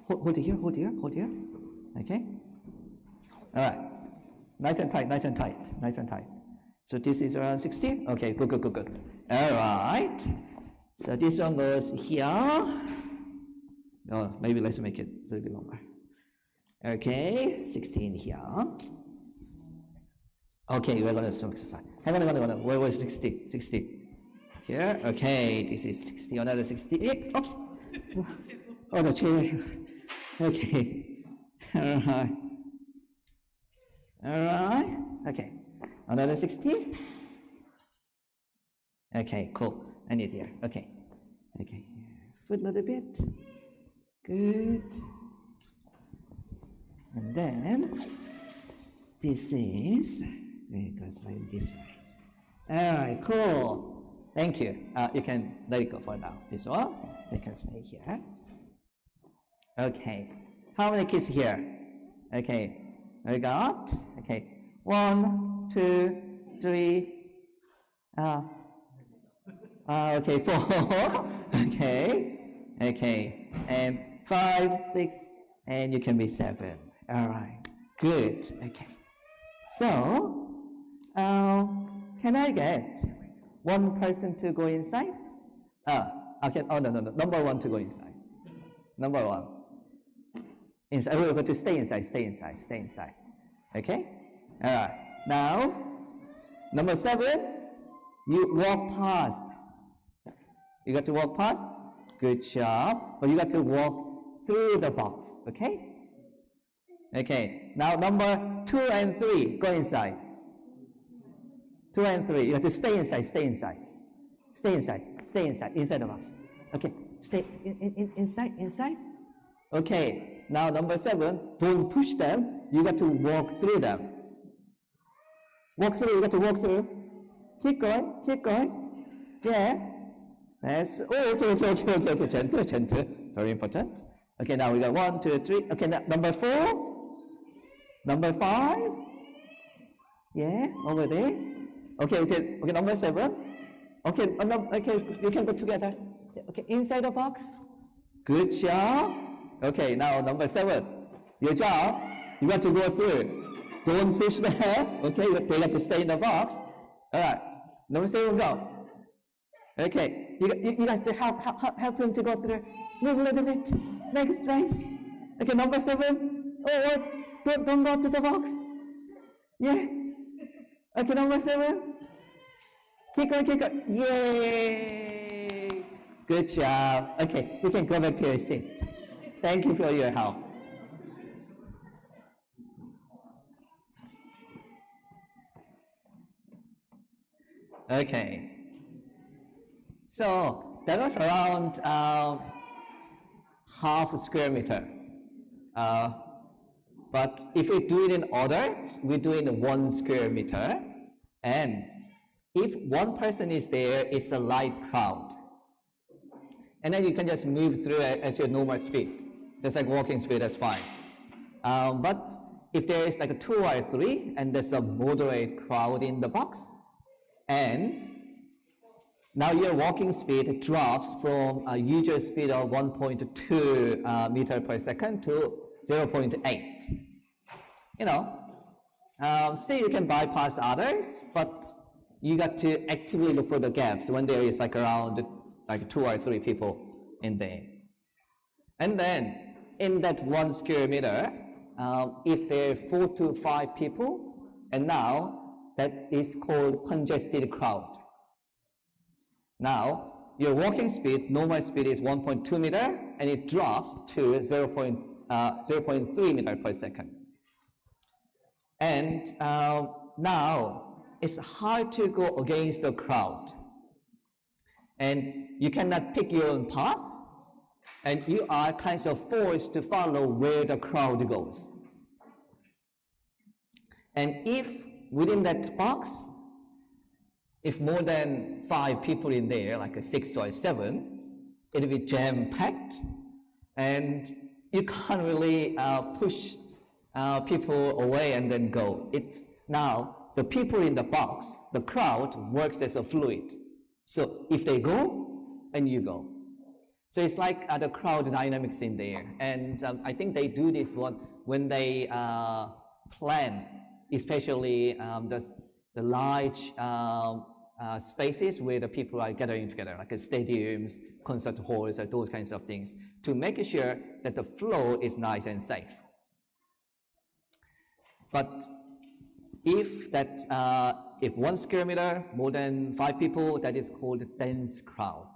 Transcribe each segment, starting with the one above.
Hold it here, hold here, hold here. Okay? Alright. Nice and tight, nice and tight, nice and tight. So this is around 60? Okay, good, good, good, good. Alright. So this one goes here. Oh, maybe let's make it a little bit longer. Okay, 16 here. Okay, we're going to do some exercise. Hang on. Where was 60? 60. Here. Okay, this is 60. Another 60. Oops. Oh, the chair. Okay. Alright. Okay. Another 60. Okay, cool. I need here. Okay. Okay. Foot a little bit. Good. And then this is, it goes like this way. Alright, cool. Thank you. You can let it go for now. This one, they can stay here. Okay. How many kids here? Okay. We got, okay. 1, 2, 3. Okay, 4. Okay. Okay. And 5, 6, and you can be 7. Alright. Good. Okay. So, can I get one person to go inside? Okay. Oh, no. Number 1 to go inside. Number 1. Inside. We're going to stay inside. Okay? Alright. Now, number 7, you walk past. You got to walk past? Good job. But you got to walk through the box. Okay? Okay. Now, number 2 and 3, go inside. 2 and 3, you have to stay inside. Inside the box. Okay. Stay inside. Okay. Now, number 7, don't push them. You got to walk through them. You got to walk through. Keep going. Yeah. That's, okay. Gentle. Very important. Okay, now we got 1, 2, 3. Okay, now number 4. Number 5. Yeah, over there. Okay, number 7. Okay, you can go together. Okay, inside the box. Good job. Okay, now number 7. Your job, you got to go through. Don't push them. Okay, they got to stay in the box. Alright, number 7, go. Okay, you guys to help him to go through. Move a little bit. Make space. Okay, number 7. Oh, don't go to the box. Yeah. Okay, number 7. Keep going. Yay! Good job. Okay, we can go back to your seat. Thank you for your help. Okay. So that was around half a square meter. But if we do it in order, we do it in 1 square meter. And if one person is there, it's a light crowd. And then you can just move through it at your normal speed. Just like walking speed, that's fine. But if there is like a 2 or 3, and there's a moderate crowd in the box, and now your walking speed drops from a usual speed of 1.2 meter per second to 0.8. You know, still you can bypass others, but you got to actively look for the gaps when there is like around like 2 or 3 people in there. And then in that 1 square meter, if there are 4 to 5 people, and now that is called congested crowd. Now, your walking speed, normal speed is 1.2 meter, and it drops to 0.3 meter per second. And now, it's hard to go against the crowd. And you cannot pick your own path, and you are kind of forced to follow where the crowd goes. And if within that box, if more than 5 people in there, like a 6 or 7, it'll be jam-packed, and you can't really push people away and then go. Now, the people in the box, the crowd, works as a fluid. So if they go, and you go. So it's like the crowd dynamics in there. And I think they do this one when they plan, especially the large spaces where the people are gathering together, like stadiums, concert halls, those kinds of things, to make sure that the flow is nice and safe. But if 1 square meter, more than 5 people, that is called a dense crowd.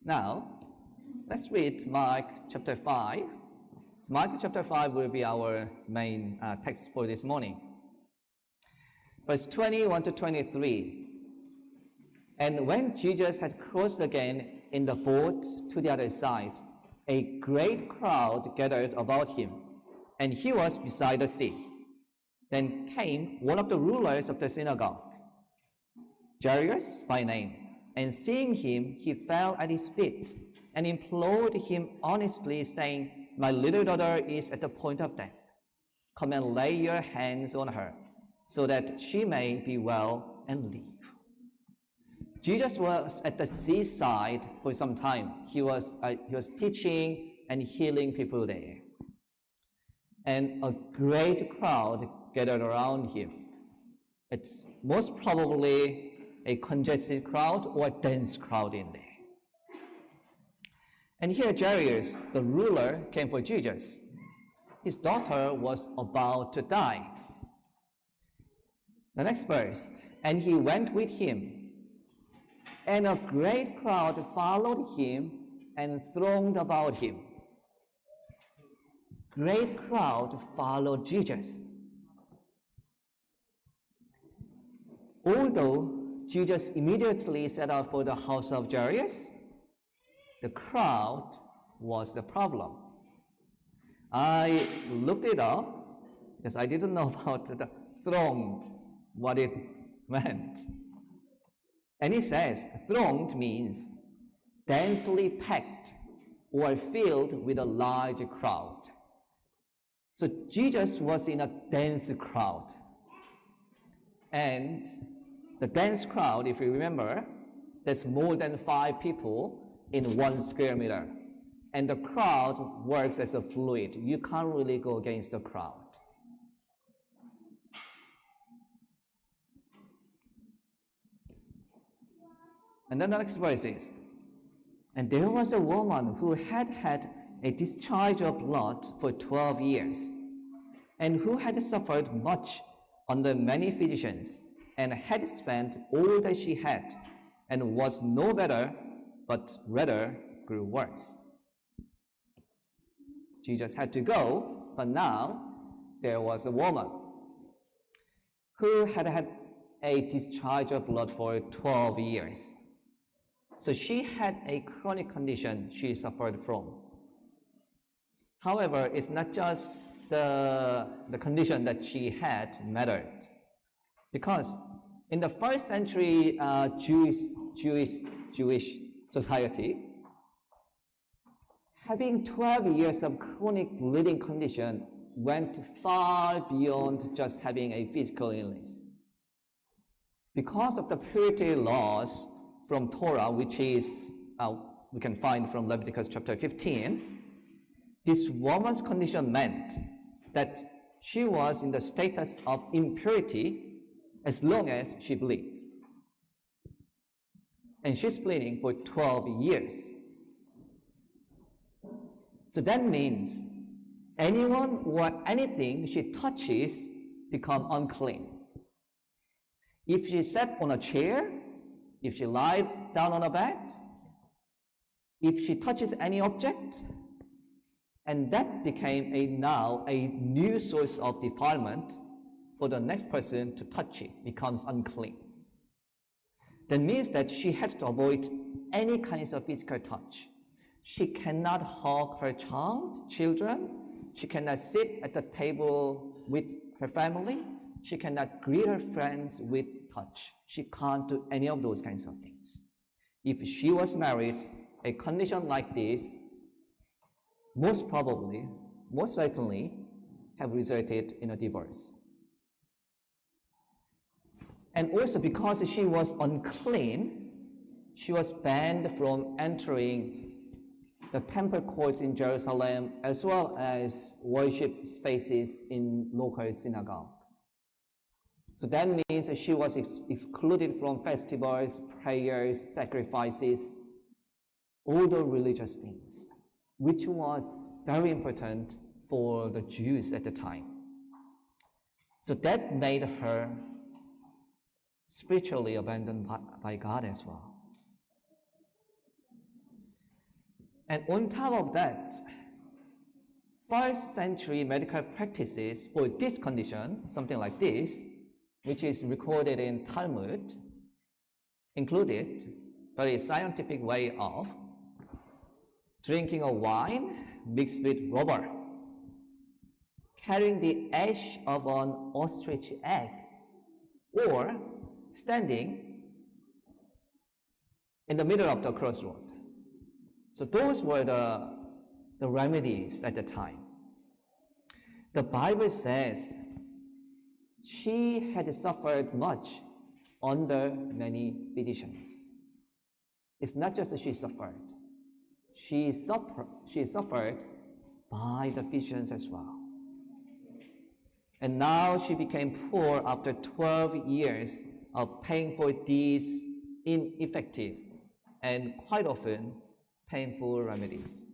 Now, let's read Mark chapter 5. Mark chapter 5 will be our main text for this morning. Verse 21 to 23. And when Jesus had crossed again in the boat to the other side, a great crowd gathered about him, and he was beside the sea. Then came one of the rulers of the synagogue, Jairus by name, and seeing him, he fell at his feet and implored him earnestly, saying, My little daughter is at the point of death. Come and lay your hands on her, so that she may be well and live. Jesus was at the seaside for some time. He was teaching and healing people there. And a great crowd gathered around him. It's most probably a congested crowd or a dense crowd in there. And here Jairus, the ruler, came for Jesus. His daughter was about to die. The next verse, and he went with him, and a great crowd followed him and thronged about him. Great crowd followed Jesus. Although Jesus immediately set out for the house of Jairus, the crowd was the problem. I looked it up because I didn't know about the thronged, what it meant. And it says, thronged means densely packed or filled with a large crowd. So Jesus was in a dense crowd. And the dense crowd, if you remember, there's more than 5 people in 1 square meter. And the crowd works as a fluid. You can't really go against the crowd. And then the next verse is, and there was a woman who had had a discharge of blood for 12 years, and who had suffered much under many physicians, and had spent all that she had, and was no better, but rather grew worse. Jesus had to go, but now there was a woman who had had a discharge of blood for 12 years. So she had a chronic condition she suffered from. However, it's not just the condition that she had mattered. Because in the first century Jewish society, having 12 years of chronic bleeding condition went far beyond just having a physical illness. Because of the purity laws from Torah, which is we can find from Leviticus chapter 15, this woman's condition meant that she was in the status of impurity as long as she bleeds. And she's bleeding for 12 years. So that means anyone or anything she touches become unclean. If she sat on a chair, if she lied down on a bed, if she touches any object, and that became now a new source of defilement for the next person to touch it, becomes unclean. That means that she had to avoid any kinds of physical touch. She cannot hug her children. She cannot sit at the table with her family. She cannot greet her friends with touch. She can't do any of those kinds of things. If she was married, a condition like this most certainly have resulted in a divorce. And also because she was unclean, she was banned from entering the temple courts in Jerusalem as well as worship spaces in local synagogues. So that means that she was excluded from festivals, prayers, sacrifices, all the religious things, which was very important for the Jews at the time. So that made her spiritually abandoned by God as well. And on top of that, first century medical practices for this condition, something like this, which is recorded in Talmud, included very scientific way of drinking a wine mixed with rubber, carrying the ash of an ostrich egg, or standing in the middle of the crossroad. So those were the remedies at the time. The Bible says she had suffered much under many physicians. It's not just that she suffered. She suffered by the physicians as well. And now she became poor after 12 years of paying for these ineffective and quite often painful remedies.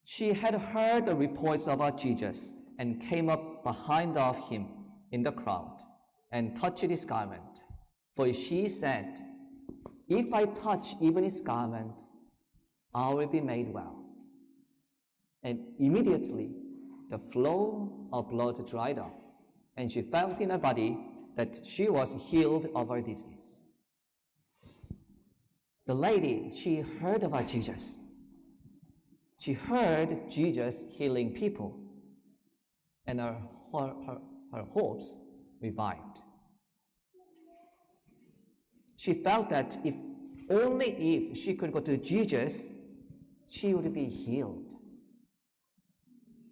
She had heard the reports about Jesus and came up behind of him in the crowd and touched his garment. For she said, "If I touch even his garment, I will be made well." And immediately the flow of blood dried up, and she felt in her body that she was healed of her disease. The lady, she heard about Jesus. She heard Jesus healing people, and her hopes revived. She felt that only if she could go to Jesus, she would be healed.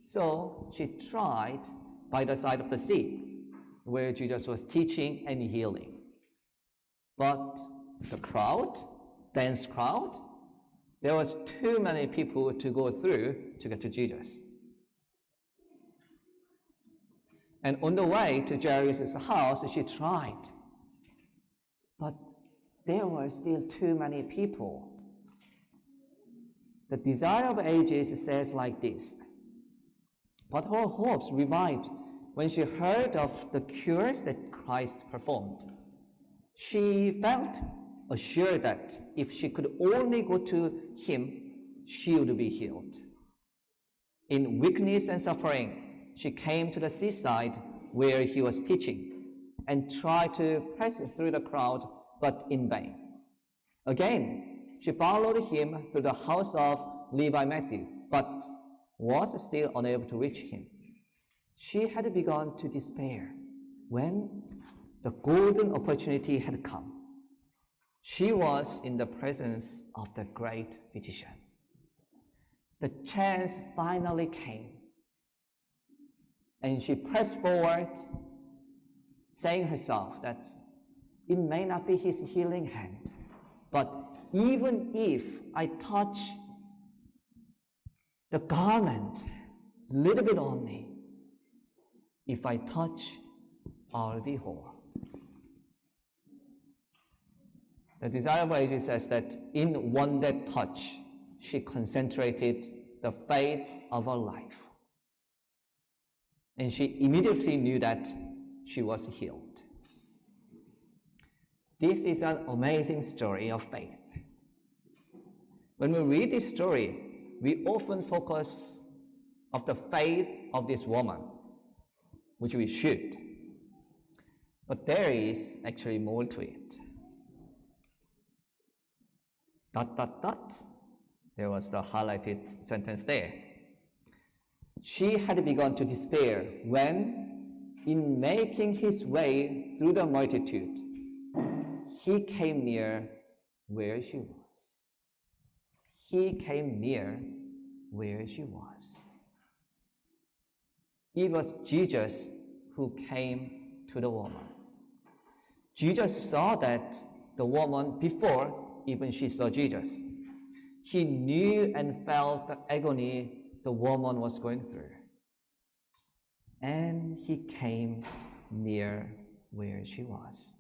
So she tried by the side of the sea, where Jesus was teaching and healing. But the crowd, dense crowd, there was too many people to go through to get to Jesus. And on the way to Jairus' house, she tried. But there were still too many people. The Desire of Ages says like this, but her hopes revived when she heard of the cures that Christ performed. She felt assured that if she could only go to him, she would be healed. In weakness and suffering, she came to the seaside where he was teaching and tried to press through the crowd, but in vain. Again, she followed him through the house of Levi Matthew, but was still unable to reach him. She had begun to despair when the golden opportunity had come. She was in the presence of the great physician. The chance finally came, and she pressed forward, saying herself that it may not be his healing hand, but even if I touch the garment, little bit only, if I touch, I'll be whole. The Desire of Ages says that in one that touch, she concentrated the faith of her life. And she immediately knew that she was healed. This is an amazing story of faith. When we read this story, we often focus on the faith of this woman, which we should. But there is actually more to it. ... There was the highlighted sentence there. She had begun to despair when, in making his way through the multitude, he came near where she was. He came near where she was. It was Jesus who came to the woman. Jesus saw that the woman before even she saw Jesus. He knew and felt the agony the woman was going through. And he came near where she was.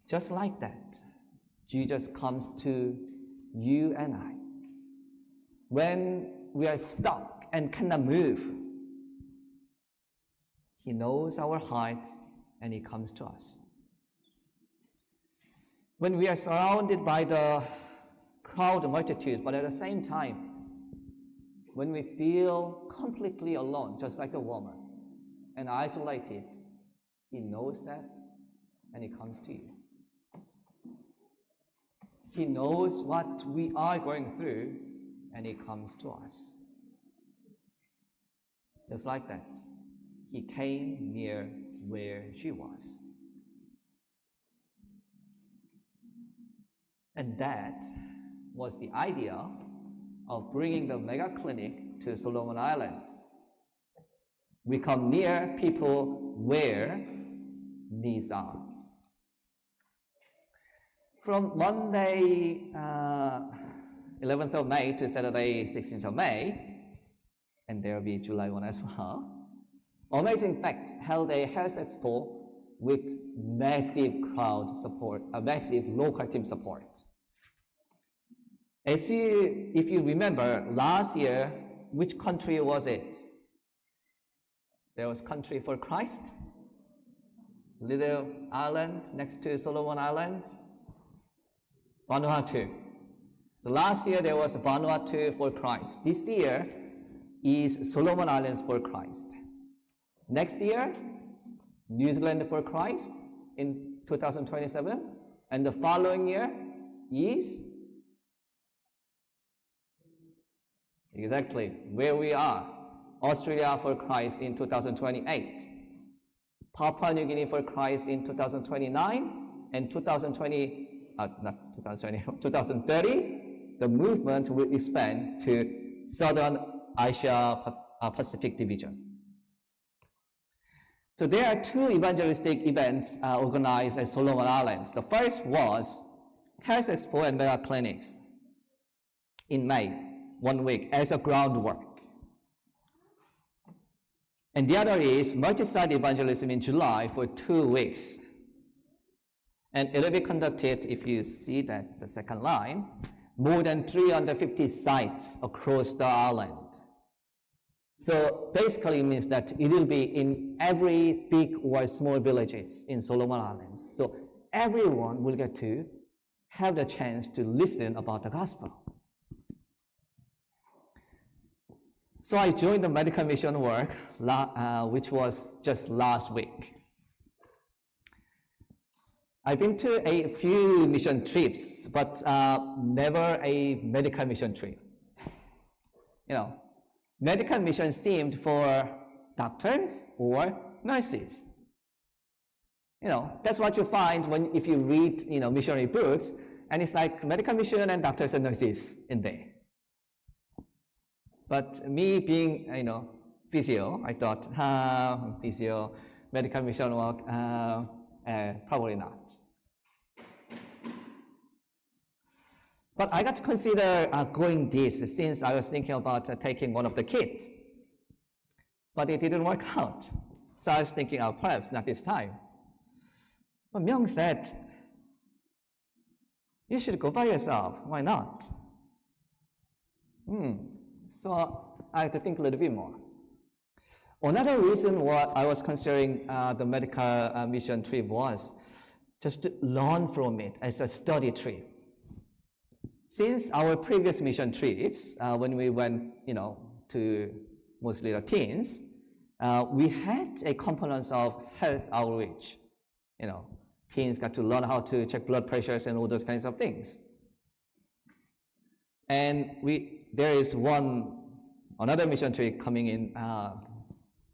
Just like that, Jesus comes to you and I. When we are stuck and cannot move, he knows our hearts and he comes to us. When we are surrounded by the crowd, multitude, but at the same time, when we feel completely alone, just like the woman, and isolated, he knows that and he comes to you. He knows what we are going through and he comes to us. Just like that, he came near where she was. And that was the idea of bringing the mega clinic to Solomon Islands. We come near people where needs are. From Monday, 11th of May to Saturday, 16th of May, and there will be July 1 as well, Amazing Facts held a health expo with massive crowd support, a massive local team support. If you remember, last year, which country was it? There was Country for Christ, little island next to Solomon Islands, Vanuatu. So last year there was Vanuatu for Christ. This year is Solomon Islands for Christ. Next year, New Zealand for Christ in 2027, and the following year is exactly where we are, Australia for Christ in 2028, Papua New Guinea for Christ in 2029, and 2030, the movement will expand to Southern Asia Pacific Division. So there are two evangelistic events organized at Solomon Islands. The first was Health Expo and Mega Clinics in May, 1 week, as a groundwork. And the other is multi-site evangelism in July for 2 weeks. And it will be conducted, if you see that, the second line, more than 350 sites across the island. So basically it means that it will be in every big or small villages in Solomon Islands. So everyone will get to have the chance to listen about the gospel. So I joined the medical mission work, which was just last week. I've been to a few mission trips, but never a medical mission trip. You know, medical mission seemed for doctors or nurses. You know, that's what you find if you read, missionary books, and it's like medical mission and doctors and nurses in there. But me being, physio, I thought, physio, medical mission work, probably not. But I got to consider going this since I was thinking about taking one of the kids. But it didn't work out. So I was thinking, perhaps not this time. But Myung said, you should go by yourself. Why not? So I had to think a little bit more. Another reason why I was considering the medical mission trip was just to learn from it as a study trip. Since our previous mission trips, when we went, to mostly the teens, we had a component of health outreach. Teens got to learn how to check blood pressures and all those kinds of things. And there is another mission trip coming in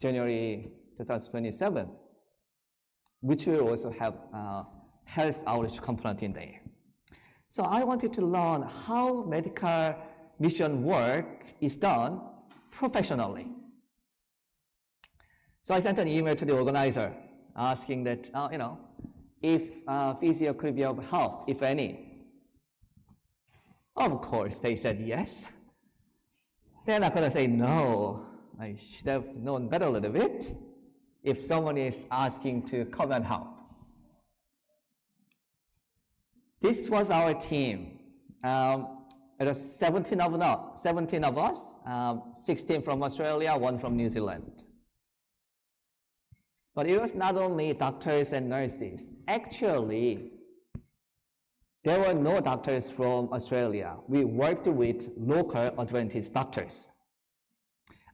January 2027, which will also have health outreach component in there. So I wanted to learn how medical mission work is done professionally. So I sent an email to the organizer asking that, if physio could be of help, if any. Of course, they said yes. They're not going to say no. I should have known better a little bit if someone is asking to come and help. This was our team. It was 17 of us, 16 from Australia, 1 from New Zealand. But it was not only doctors and nurses. Actually, there were no doctors from Australia. We worked with local Adventist doctors.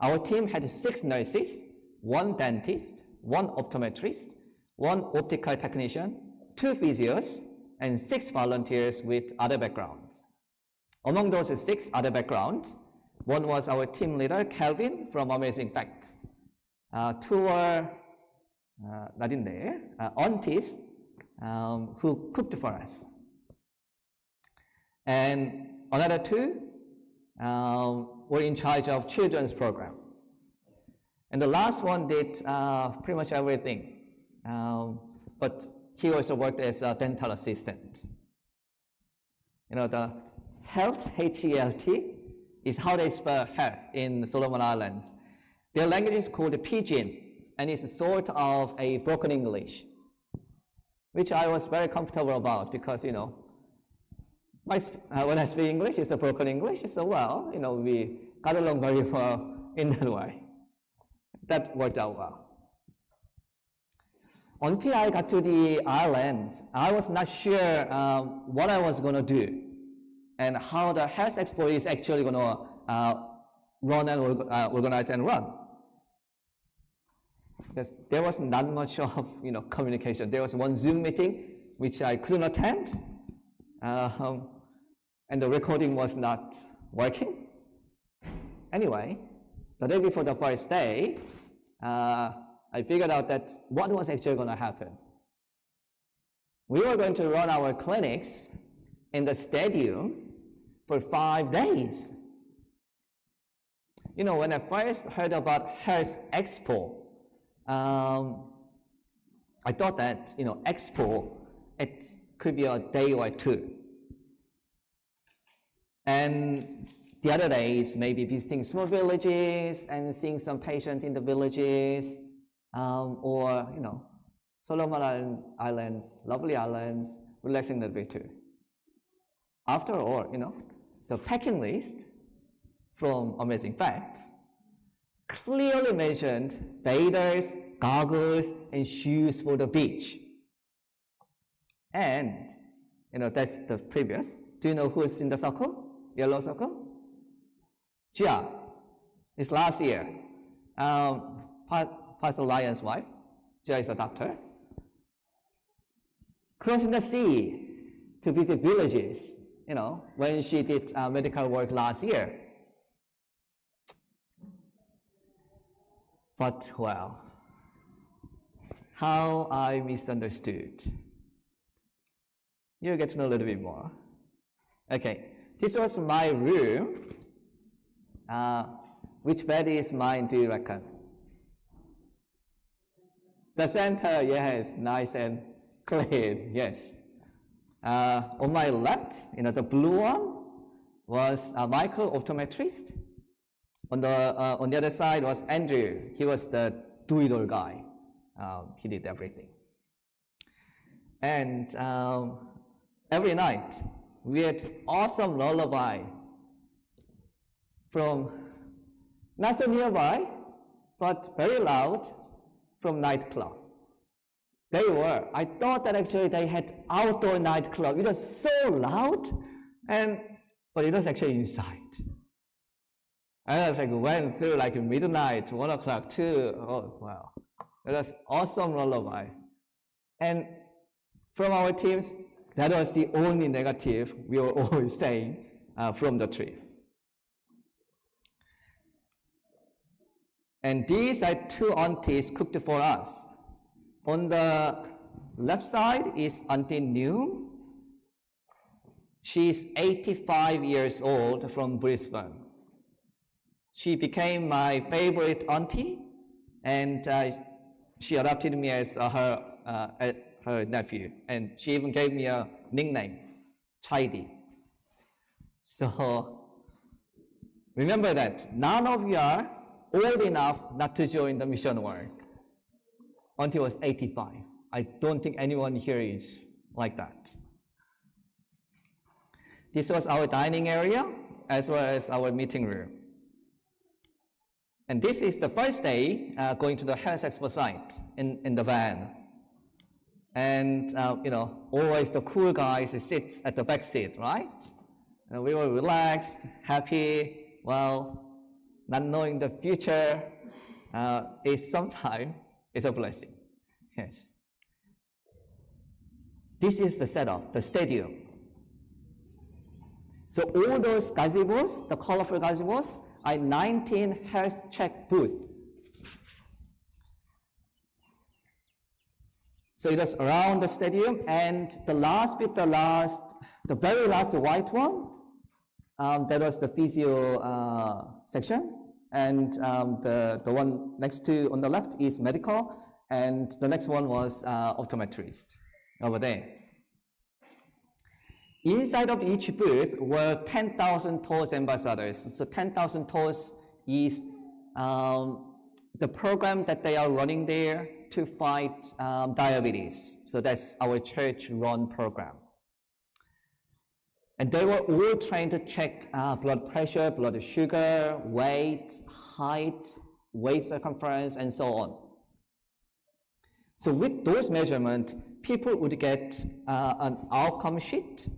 Our team had 6 nurses, 1 dentist, 1 optometrist, 1 optical technician, 2 physios, and 6 volunteers with other backgrounds. Among those 6 other backgrounds, 1 was our team leader, Calvin, from Amazing Facts. 2 were not in there, aunties who cooked for us. And another 2 were in charge of children's program. And the last one did pretty much everything. But he also worked as a dental assistant. The health, H-E-L-T, is how they spell health in Solomon Islands. Their language is called Pidgin, and it's sort of a broken English, which I was very comfortable about because, when I speak English, it's a broken English, so we got along very well in that way. That worked out well. Until I got to the island, I was not sure what I was going to do and how the health expo is actually going to run and organize and run. Because there was not much of communication. There was one Zoom meeting which I couldn't attend, and the recording was not working. Anyway, the day before the first day, I figured out that what was actually going to happen. We were going to run our clinics in the stadium for 5 days. When I first heard about Health Expo, I thought that, Expo, it could be a day or 2. And the other days, maybe visiting small villages and seeing some patients in the villages, or, Solomon Islands, lovely islands, relaxing a bit too. After all, the packing list from Amazing Facts clearly mentioned bathers, goggles, and shoes for the beach. And, that's the previous. Do you know who's in the circle? Yellow circle? Jia. It's last year. Pastor Lyon's wife. Jia is a doctor. Crossing the sea to visit villages, when she did medical work last year. But, how I misunderstood. You'll get to know a little bit more. Okay, this was my room. Which bed is mine, do you reckon? The center, yes, nice and clean, yes. On my left, the blue one was Michael, optometrist. On the other side was Andrew. He was the do-it-all guy. He did everything. And every night, we had awesome lullaby from not so nearby, but very loud, from nightclub. I thought that actually they had outdoor nightclub. It was so loud, but it was actually inside. I was went through midnight, 1 o'clock, 2. Oh, wow. It was awesome lullaby. And from our teams, that was the only negative we were always saying from the trip. And these are 2 aunties cooked for us. On the left side is Auntie New. She's 85 years old from Brisbane. She became my favorite auntie, and She adopted me as her nephew, and she even gave me a nickname, Chaidi. So remember that none of you are old enough not to join the mission work until I was 85. I don't think anyone here is like that. This was our dining area as well as our meeting room. And this is the first day going to the Health Expo site in the van. And always the cool guys sits at the back seat, right? And we were relaxed, happy, well, not knowing the future is sometimes a blessing. Yes. This is the setup, the stadium. So all those gazebos, the colorful gazebos, are 19 health check booths. So it was around the stadium, and the last bit, the very last white one, that was the physio section, and the one next to on the left is medical, and the next one was optometrist over there. Inside of each booth were 10,000 TOS ambassadors. So 10,000 TOS is the program that they are running there to fight diabetes. So that's our church-run program. And they were all trained to check blood pressure, blood sugar, weight, height, waist circumference, and so on. So with those measurements, people would get an outcome sheet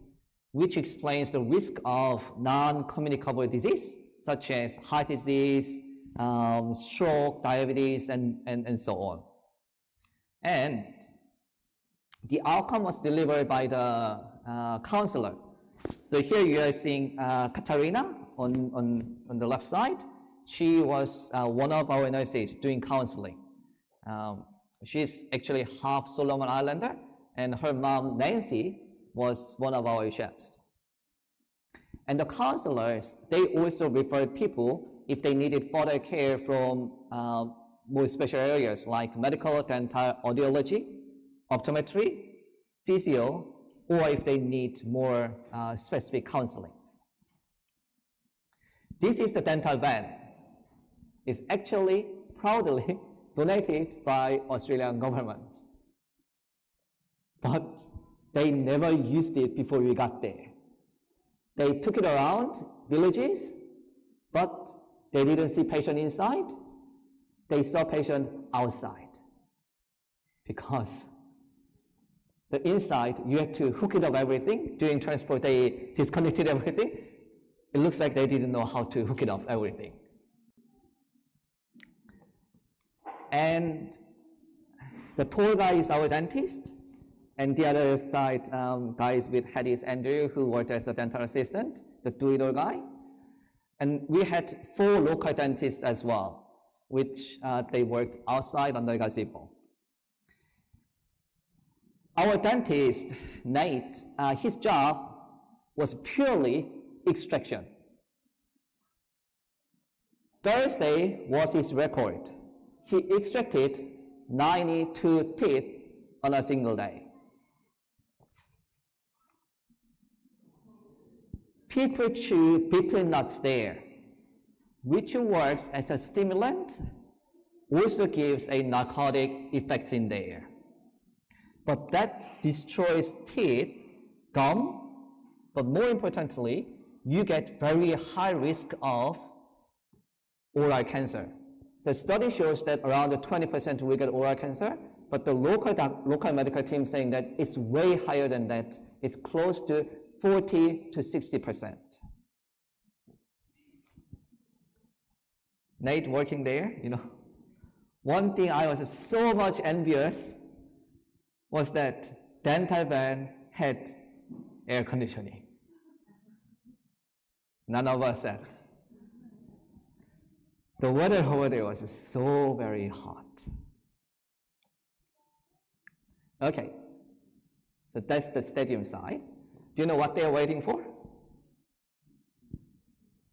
which explains the risk of non-communicable disease, such as heart disease, stroke, diabetes, and so on. And the outcome was delivered by the counselor. So here you are seeing Katarina on the left side. She was one of our nurses doing counseling. She's actually half Solomon Islander, and her mom, Nancy, was one of our chefs. And the counselors, they also referred people if they needed further care from more special areas like medical, dental, audiology, optometry, physio, or if they need more specific counselings. This is the dental van. It's actually proudly donated by Australian government. But they never used it before we got there. They took it around villages, but they didn't see patient inside. They saw patient outside. Because the inside, you had to hook it up everything. During transport, they disconnected everything. It looks like they didn't know how to hook it up everything. And the tall guy is our dentist. And the other side guys with head is Andrew, who worked as a dental assistant, the do-it-all guy. And we had 4 local dentists as well, which they worked outside on the gazebo. Our dentist, Nate, his job was purely extraction. Thursday was his record. He extracted 92 teeth on a single day. People chew betel nuts there, which works as a stimulant, also gives a narcotic effect in there. But that destroys teeth, gum, but more importantly, you get very high risk of oral cancer. The study shows that around 20% will get oral cancer, but the local medical team saying that it's way higher than that. It's close to 40 to 60%. Nate working there, one thing I was so much envious was that dental van had air conditioning. None of us had. The weather over there was so very hot. Okay, so that's the stadium side. Do you know what they're waiting for?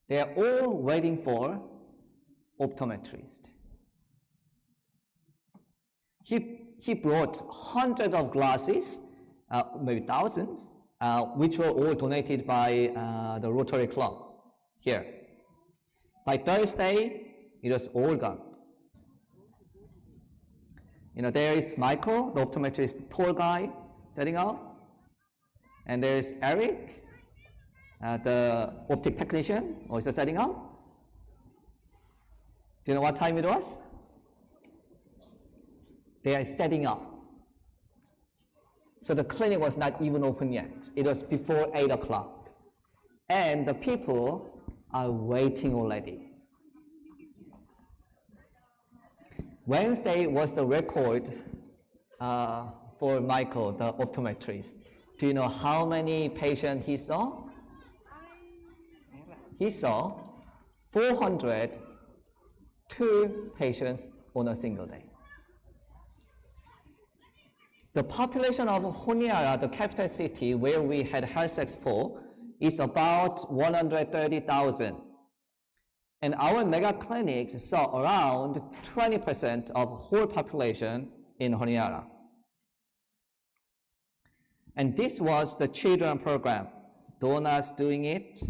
They're all waiting for optometrist. he brought hundreds of glasses, maybe thousands, which were all donated by the Rotary Club here. By Thursday, it was all gone. There is Michael, the optometrist, tall guy, setting up. And there is Eric, the optic technician, also setting up. Do you know what time it was? They are setting up. So the clinic was not even open yet. It was before 8 o'clock. And the people are waiting already. Wednesday was the record for Michael, the optometrist. Do you know how many patients he saw? He saw 402 patients on a single day. The population of Honiara, the capital city where we had Health Expo, is about 130,000. And our mega clinics saw around 20% of whole population in Honiara. And this was the children program. Donuts doing it.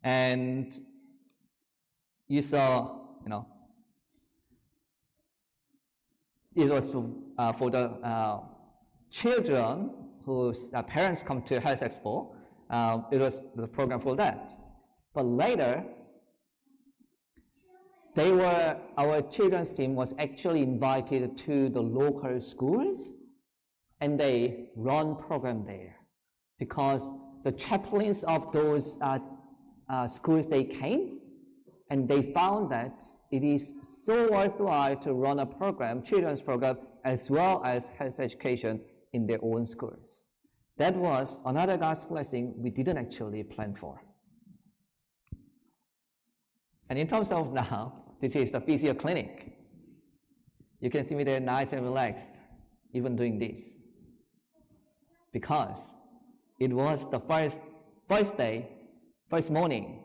And you saw, it was for the children whose parents come to Health Expo. It was the program for that. But later, our children's team was actually invited to the local schools, and they run program there because the chaplains of those schools, they came and they found that it is so worthwhile to run a program, children's program, as well as health education in their own schools. That was another God's blessing we didn't actually plan for. And in terms of now, this is the physio clinic. You can see me there nice and relaxed, even doing this. Because it was the first day, first morning.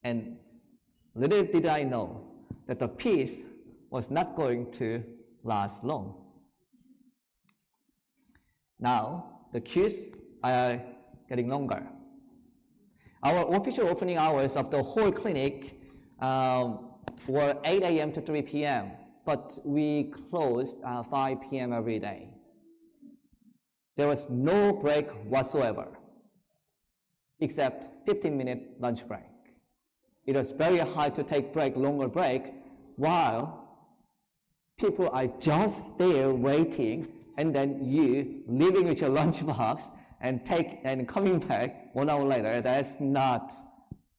And little did I know that the peace was not going to last long. Now, the queues are getting longer. Our official opening hours of the whole clinic were 8 a.m. to 3 p.m., but we closed 5 p.m. every day. There was no break whatsoever, except 15-minute lunch break. It was very hard to take longer break, while people are just there waiting, and then you leaving with your lunchbox and coming back 1 hour later. That's not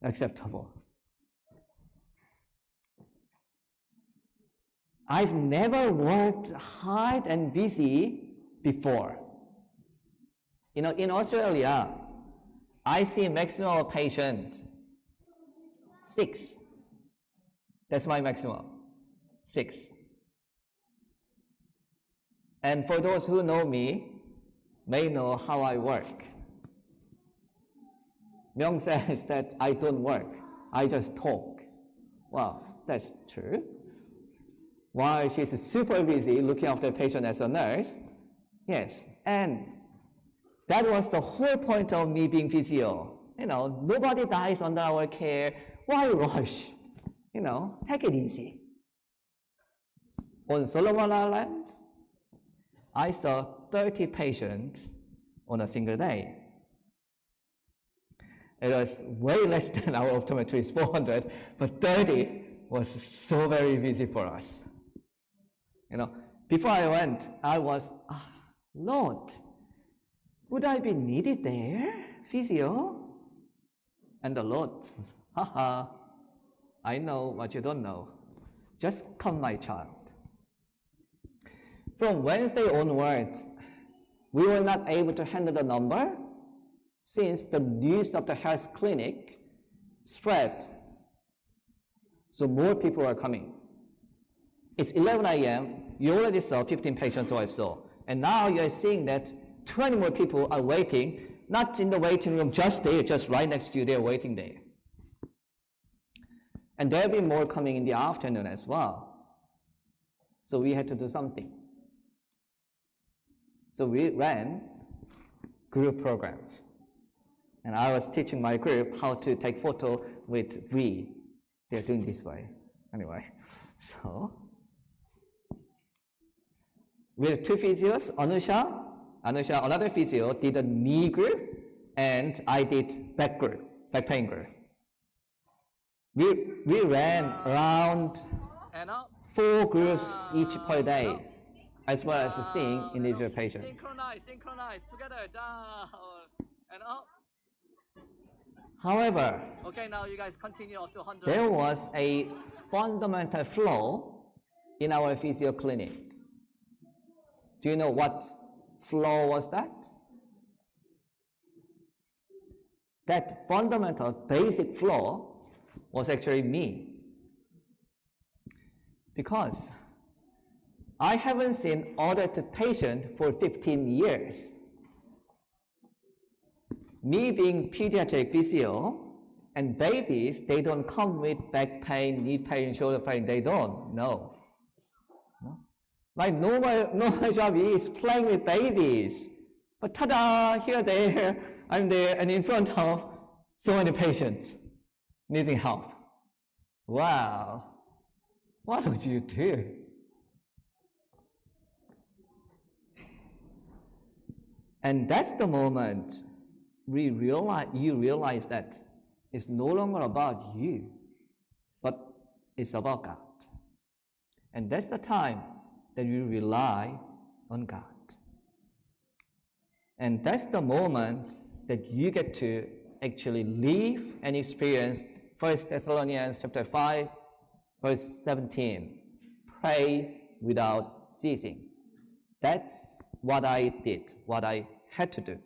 acceptable. I've never worked hard and busy before. In Australia, I see maximum of patient 6. That's my maximum, 6. And for those who know me, may know how I work. Myung says that I don't work, I just talk. Well, that's true. While she's super busy looking after a patient as a nurse, yes, and that was the whole point of me being physio. Nobody dies under our care. Why rush? Take it easy. On Solomon Islands, I saw 30 patients on a single day. It was way less than our optometrist, 400, but 30 was so very busy for us. Before I went, I was, Lord, would I be needed there, physio? And the Lord was, I know what you don't know. Just come, my child. From Wednesday onwards, we were not able to handle the number since the news of the health clinic spread. So more people are coming. It's 11 a.m. You already saw 15 patients or so. And now you're seeing that 20 more people are waiting, not in the waiting room, just there, just right next to you, they're waiting there. And there'll be more coming in the afternoon as well. So we had to do something. So we ran group programs. And I was teaching my group how to take photo with V. They're doing this way. Anyway, so we had two physios, Anusha, another physio, did a knee group, and I did back group, back pain group. We ran around 4 groups each per day, as well as seeing individual patients. Synchronize together, down and up. However, Okay, now you guys continue up to 100. there was a fundamental flaw in our physio clinic. Do you know what flaw was that? That fundamental basic flaw was actually me. Because I haven't seen other patient for 15 years. Me being pediatric physio, and babies, they don't come with back pain, knee pain, shoulder pain, they don't, no. My normal job is playing with babies. But ta-da, here, there, I'm there, and in front of so many patients needing help. Wow, what would you do? And that's the moment you realize that it's no longer about you, but it's about God. And that's the time that you rely on God. And that's the moment that you get to actually live and experience 1 Thessalonians chapter 5, verse 17. Pray without ceasing. That's what I did, what I had to do.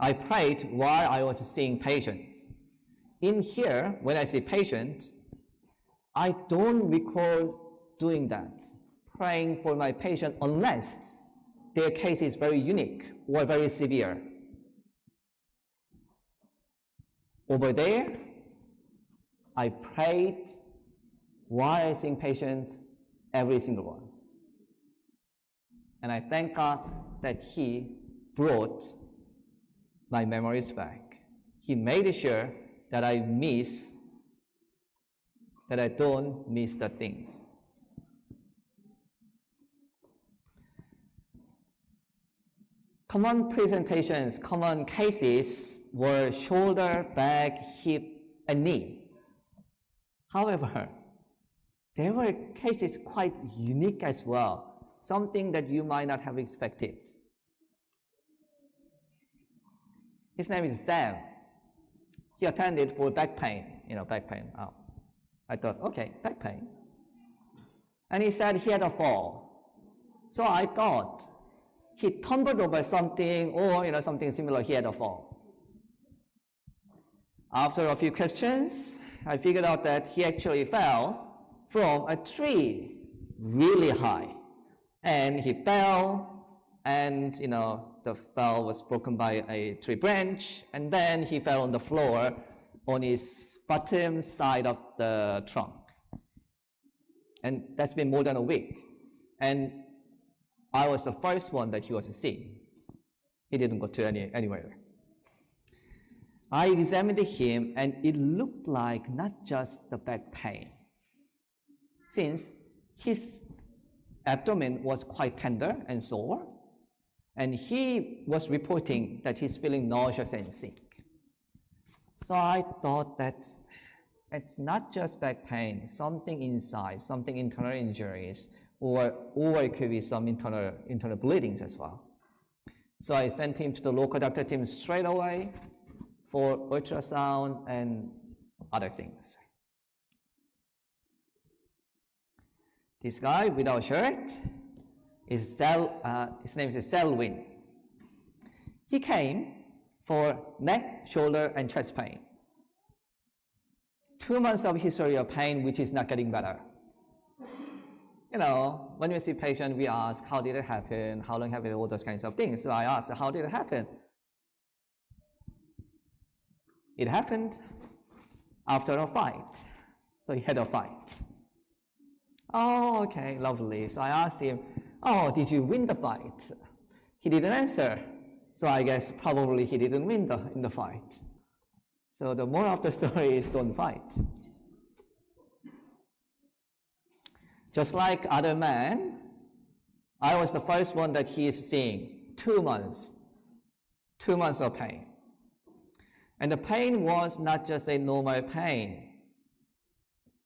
I prayed while I was seeing patients. In here, when I see patients, I don't recall doing that, praying for my patient, unless their case is very unique or very severe. Over there, I prayed while seeing patients, every single one. And I thank God that He brought my memories back. He made sure that I don't miss the things. Common presentations, common cases were shoulder, back, hip, and knee. However, there were cases quite unique as well, something that you might not have expected. His name is Sam. He attended for back pain, back pain. Oh. I thought, okay, back pain. And he said he had a fall. So I thought he tumbled over something or something similar, he had a fall. After a few questions, I figured out that he actually fell from a tree really high. And he fell, and the fell was broken by a tree branch, and then he fell on the floor on his bottom side of the trunk. And that's been more than a week. And I was the first one that he was seeing. He didn't go to anywhere. I examined him, and it looked like not just the back pain, since his abdomen was quite tender and sore, and he was reporting that he's feeling nauseous and sick. So I thought that it's not just back pain, something inside, something internal injuries, or it could be some internal bleedings as well. So I sent him to the local doctor team straight away for ultrasound and other things. This guy without shirt his name is Selwyn. He came for neck, shoulder, and chest pain. 2 months of history of pain, which is not getting better. When we see patient, we ask, how did it happen? How long have it? All those kinds of things. So I asked, how did it happen? It happened after a fight. So he had a fight. Oh, okay, lovely. So I asked him, oh, did you win the fight? He didn't answer. So I guess probably he didn't win in the fight. So the moral of the story is don't fight. Just like other man, I was the first one that he is seeing 2 months. 2 months of pain. And the pain was not just a normal pain.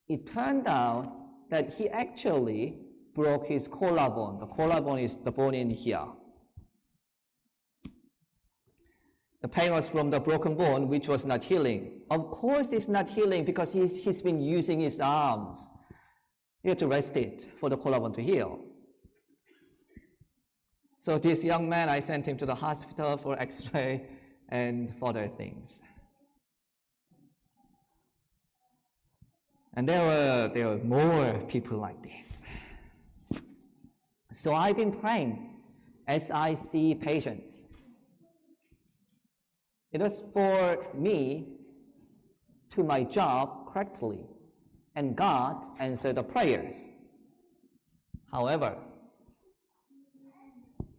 It turned out that he actually broke his collarbone. The collarbone is the bone in here. The pain was from the broken bone, which was not healing. Of course it's not healing because he's been using his arms. You have to rest it for the collarbone to heal. So this young man, I sent him to the hospital for x-ray and further things. And there were more people like this. So I've been praying as I see patients. It was for me to my job correctly, and God answered the prayers. However,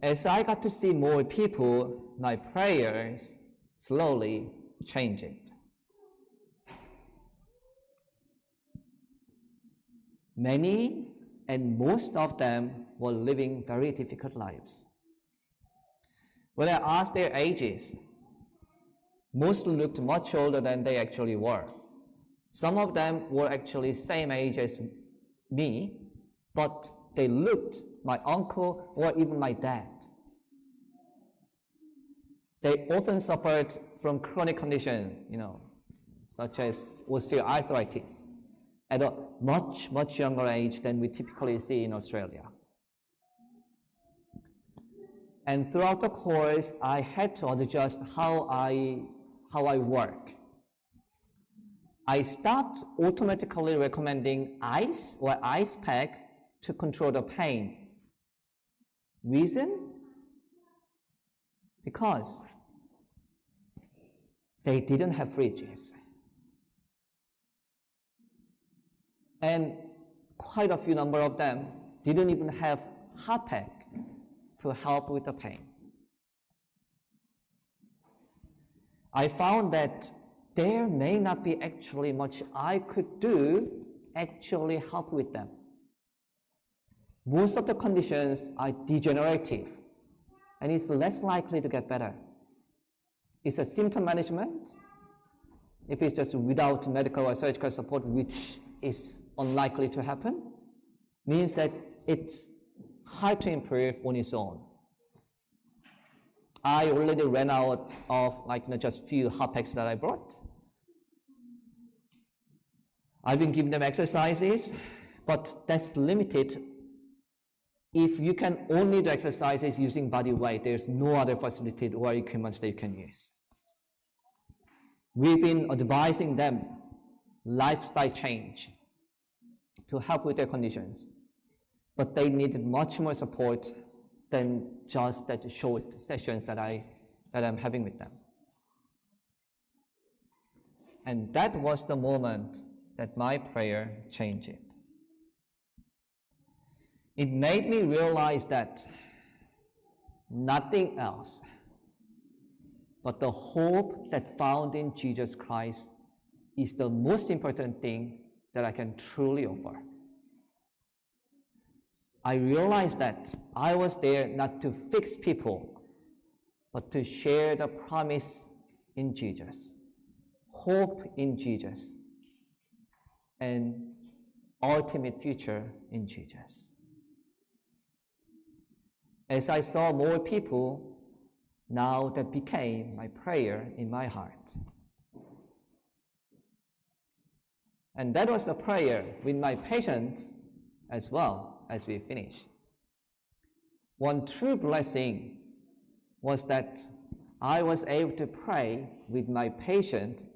as I got to see more people, my prayers slowly changed. Many and most of them were living very difficult lives. When I asked their ages, most looked much older than they actually were. Some of them were actually same age as me, but they looked my uncle or even my dad. They often suffered from chronic condition, such as osteoarthritis, at a much, much younger age than we typically see in Australia. And throughout the course, I had to adjust how I work. I stopped automatically recommending ice or ice pack to control the pain. Reason? Because they didn't have fridges. And quite a few number of them didn't even have hot pack to help with the pain. I found that there may not be actually much I could do actually help with them. Most of the conditions are degenerative, and it's less likely to get better. It's a symptom management. If it's just without medical or surgical support, which is unlikely to happen, means that it's hard to improve on its own. I already ran out of just few hot packs that I brought. I've been giving them exercises, but that's limited. If you can only do exercises using body weight, there's no other facility or equipment that you can use. We've been advising them lifestyle change to help with their conditions, but they needed much more support than just that short sessions that I'm having with them. And that was the moment that my prayer changed it. It made me realize that nothing else but the hope that found in Jesus Christ is the most important thing that I can truly offer. I realized that I was there not to fix people, but to share the promise in Jesus, hope in Jesus, and ultimate future in Jesus. As I saw more people, now that became my prayer in my heart. And that was the prayer with my patients as well as we finish. One true blessing was that I was able to pray with my patient,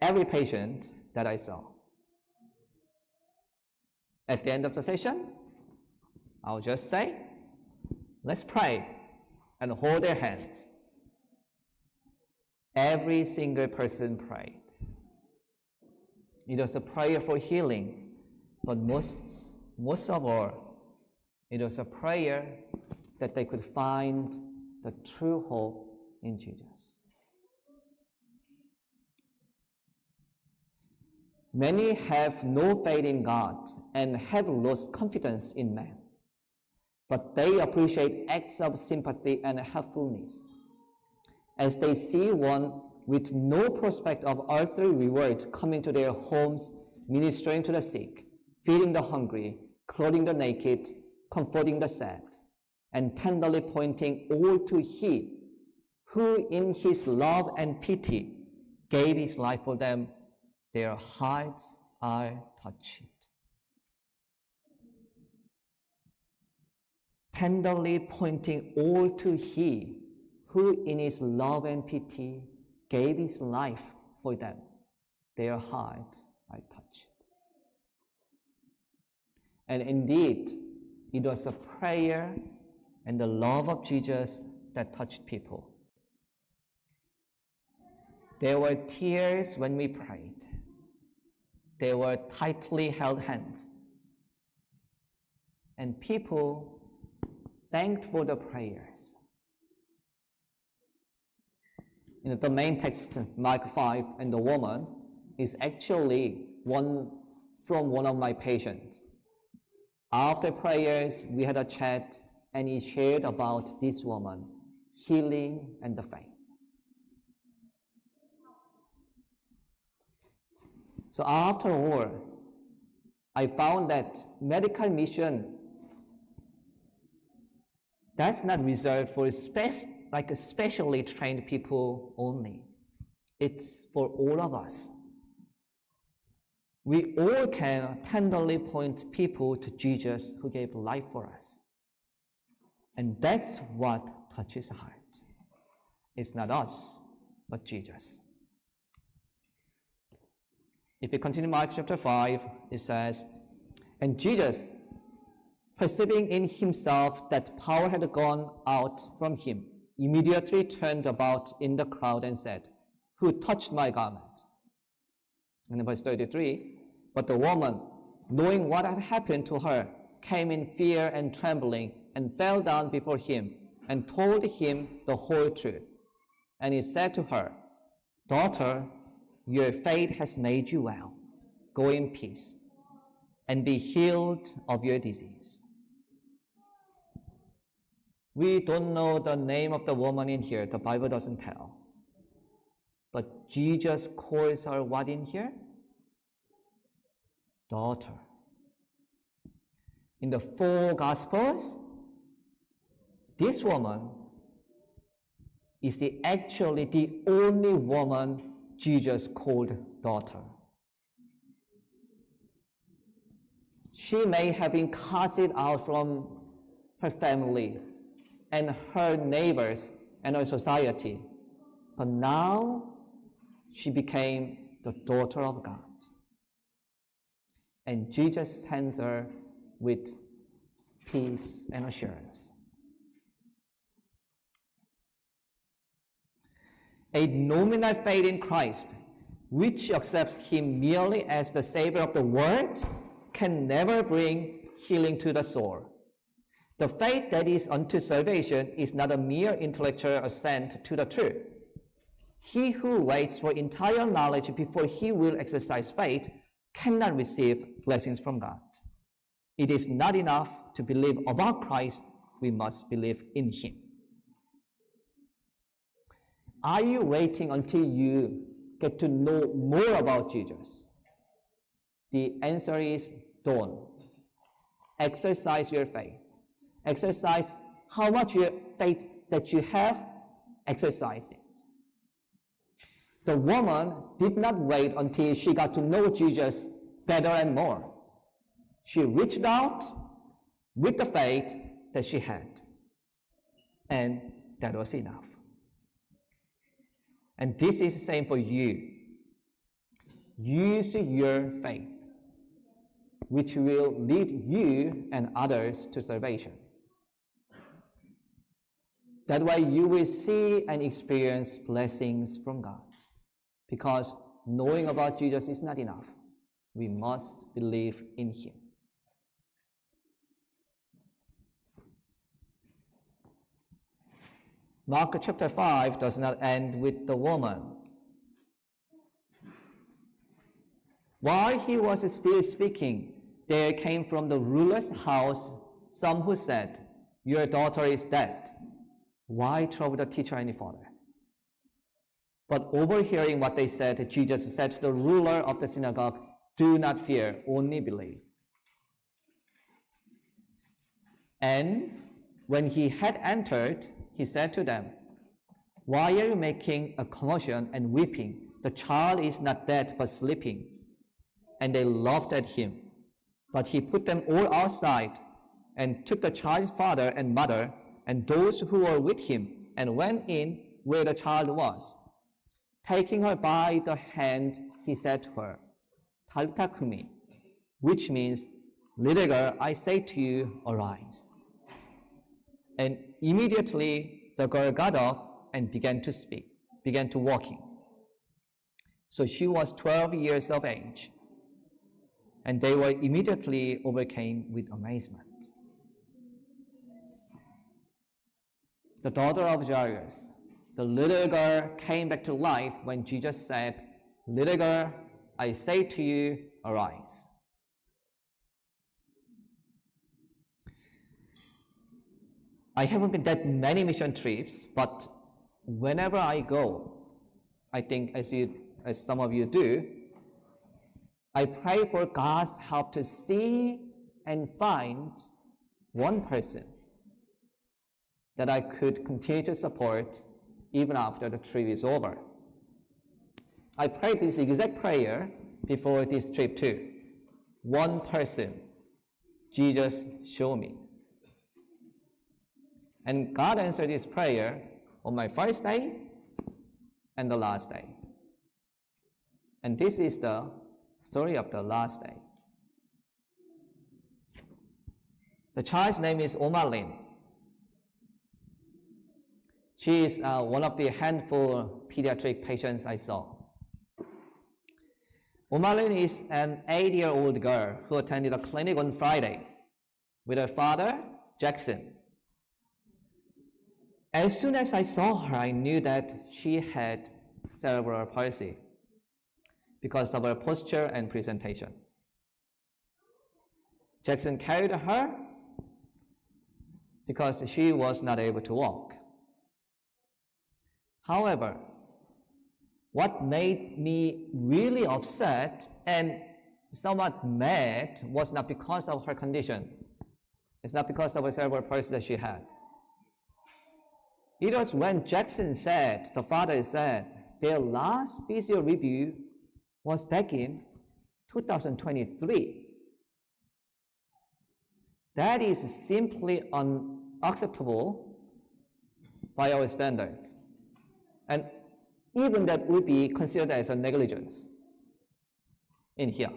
every patient that I saw. At the end of the session, I'll just say, let's pray and hold their hands. Every single person prayed. It was a prayer for healing, but most most of all, it was a prayer that they could find the true hope in Jesus. Many have no faith in God and have lost confidence in man, but they appreciate acts of sympathy and helpfulness. As they see one with no prospect of earthly reward coming to their homes, ministering to the sick, feeding the hungry, clothing the naked, comforting the sad, and tenderly pointing all to He who in His love and pity gave His life for them, their hearts are touched. Tenderly pointing all to He who in His love and pity gave His life for them, their hearts are touched. And indeed, it was a prayer and the love of Jesus that touched people. There were tears when we prayed. There were tightly held hands. And people thanked for the prayers. The main text, Mark 5, and the woman is actually from one of my patients. After prayers, we had a chat, and he shared about this woman, healing and the faith. So after all, I found that medical mission, that's not reserved for specially trained people only. It's for all of us. We all can tenderly point people to Jesus who gave life for us. And that's what touches the heart. It's not us, but Jesus. If you continue Mark chapter 5, it says, "And Jesus, perceiving in himself that power had gone out from him, immediately turned about in the crowd and said, 'Who touched my garments?' And in verse 33, "But the woman, knowing what had happened to her, came in fear and trembling and fell down before him and told him the whole truth. And he said to her, 'Daughter, your faith has made you well. Go in peace and be healed of your disease.'" We don't know the name of the woman in here. The Bible doesn't tell. But Jesus calls her what in here? Daughter. In the 4 Gospels, this woman is actually the only woman Jesus called daughter. She may have been casted out from her family and her neighbors and her society, but now she became the daughter of God. And Jesus sends her with peace and assurance. A nominal faith in Christ, which accepts him merely as the Savior of the world, can never bring healing to the soul. The faith that is unto salvation is not a mere intellectual assent to the truth. He who waits for entire knowledge before he will exercise faith cannot receive blessings from God. It is not enough to believe about Christ, we must believe in him. Are you waiting until you get to know more about Jesus? The answer is don't. Exercise your faith. Exercise how much your faith that you have, exercise it. The woman did not wait until she got to know Jesus better and more. She reached out with the faith that she had, and that was enough. And this is the same for you. Use your faith, which will lead you and others to salvation. That way you will see and experience blessings from God. Because knowing about Jesus is not enough. We must believe in him. Mark chapter 5 does not end with the woman. While he was still speaking, there came from the ruler's house some who said, "Your daughter is dead. Why trouble the teacher any further?" But overhearing what they said, Jesus said to the ruler of the synagogue, "Do not fear, only believe." And when he had entered, he said to them, "Why are you making a commotion and weeping? The child is not dead, but sleeping." And they laughed at him. But he put them all outside and took the child's father and mother and those who were with him and went in where the child was. Taking her by the hand, he said to her, "Talitha kumi," which means, "Little girl, I say to you, arise." And immediately the girl got up and began to speak, began to walking. So she was 12 years of age, and they were immediately overcome with amazement. The daughter of Jairus, the little girl came back to life when Jesus said, "Little girl, I say to you, arise." I haven't been that many mission trips, but whenever I go, I think as some of you do, I pray for God's help to see and find one person that I could continue to support even after the trip is over. I prayed this exact prayer before this trip too. One person, Jesus, show me. And God answered this prayer on my first day and the last day. And this is the story of the last day. The child's name is Omalin. She is one of the handful pediatric patients I saw. Omalin is an 8-year-old girl who attended a clinic on Friday with her father, Jackson. As soon as I saw her, I knew that she had cerebral palsy because of her posture and presentation. Jackson carried her because she was not able to walk. However, what made me really upset and somewhat mad was not because of her condition. It's not because of a cerebral palsy that she had. It was when Jackson said, the father said, their last physio review was back in 2023. That is simply unacceptable by our standards. And even that would be considered as a negligence in here.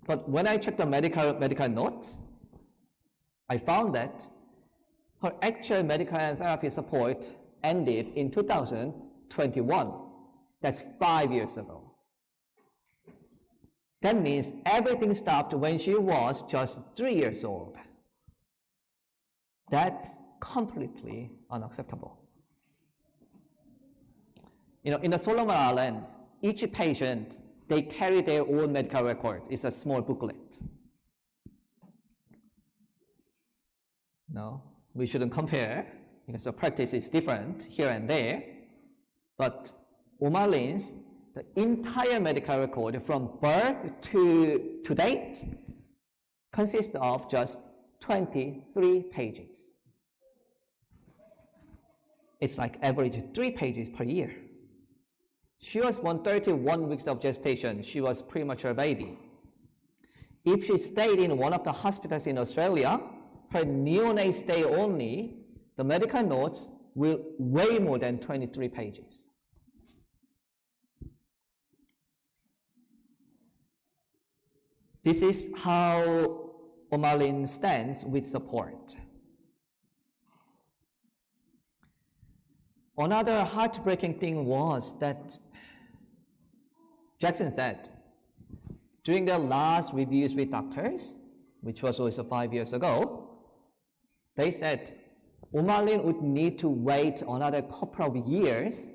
But when I checked the medical notes, I found that her actual medical and therapy support ended in 2021. That's 5 years ago. That means everything stopped when she was just 3 years old. That's completely unacceptable. In the Solomon Islands, each patient, they carry their own medical record. It's a small booklet. No, we shouldn't compare because the practice is different here and there. But Omalin's, the entire medical record from birth to date consists of just 23 pages. It's like average 3 pages per year. She was born 31 weeks of gestation. She was premature baby. If she stayed in one of the hospitals in Australia, her neonate stay only, the medical notes will way more than 23 pages. This is how Omalin stands with support. Another heartbreaking thing was that Jackson said, during their last reviews with doctors, which was also 5 years ago, they said, Omalin would need to wait another couple of years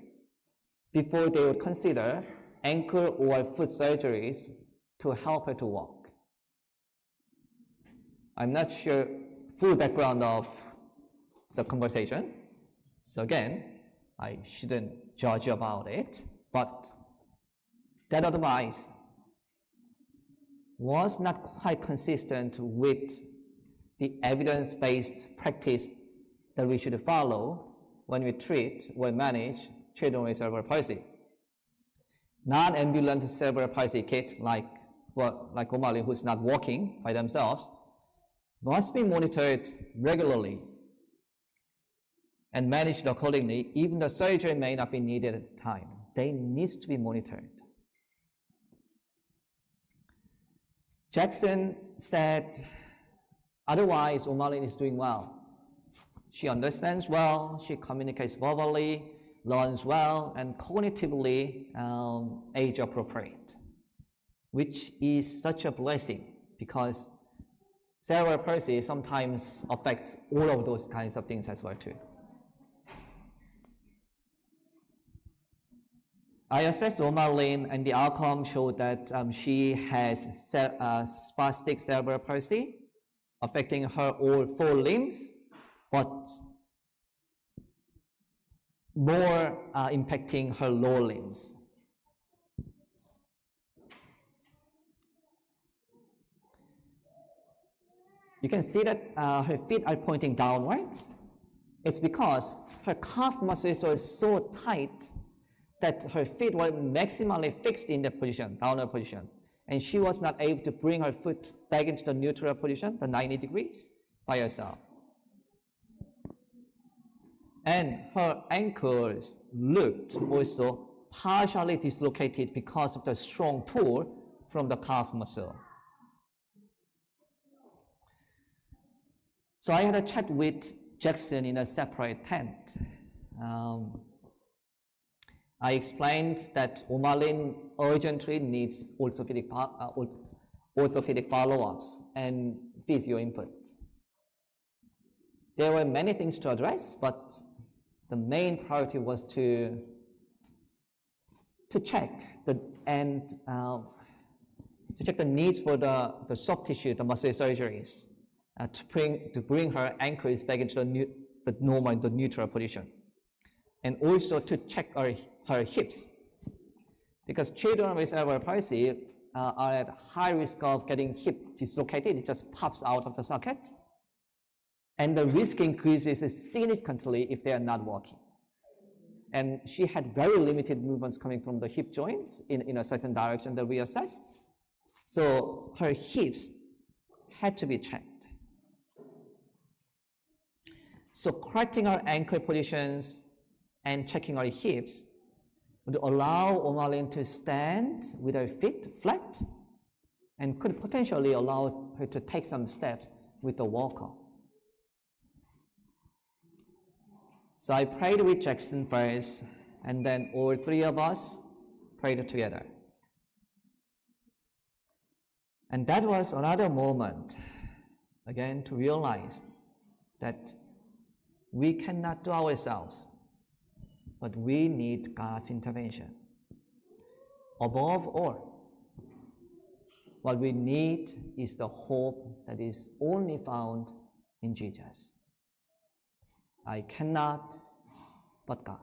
before they would consider ankle or foot surgeries to help her to walk. I'm not sure full background of the conversation, so again, I shouldn't judge about it, but that advice was not quite consistent with the evidence-based practice that we should follow when we treat or manage children with cerebral palsy. Non-ambulant cerebral palsy kids like Omalin, who's not walking by themselves, must be monitored regularly and managed accordingly. Even the surgery may not be needed at the time. They need to be monitored. Jackson said, otherwise, Omalin is doing well. She understands well, she communicates verbally, learns well, and cognitively age-appropriate, which is such a blessing because cerebral palsy sometimes affects all of those kinds of things as well too. I assessed Omalin and the outcome showed that she has spastic cerebral palsy affecting her all 4 limbs, but more impacting her lower limbs. You can see that her feet are pointing downwards. It's because her calf muscles are so tight that her feet were maximally fixed in the position, downward position. And she was not able to bring her foot back into the neutral position, the 90 degrees, by herself. And her ankles looked also partially dislocated because of the strong pull from the calf muscle. So I had a chat with Jackson in a separate tent. I explained that Omalin urgently needs orthopedic follow-ups and physio input. There were many things to address, but the main priority was to check the needs for the soft tissue, the muscle surgeries, to bring her ankles back into the normal, the neutral position, and also to check her hips, because children with cerebral palsy are at high risk of getting hip dislocated. It just pops out of the socket, and the risk increases significantly if they are not walking. And she had very limited movements coming from the hip joint in a certain direction that we assessed. So her hips had to be checked. So correcting her ankle positions and checking her hips would allow Omalin to stand with her feet flat and could potentially allow her to take some steps with the walker. So I prayed with Jackson first, and then all 3 of us prayed together. And that was another moment, again, to realize that we cannot do ourselves, but we need God's intervention. Above all, what we need is the hope that is only found in Jesus. I cannot, but God.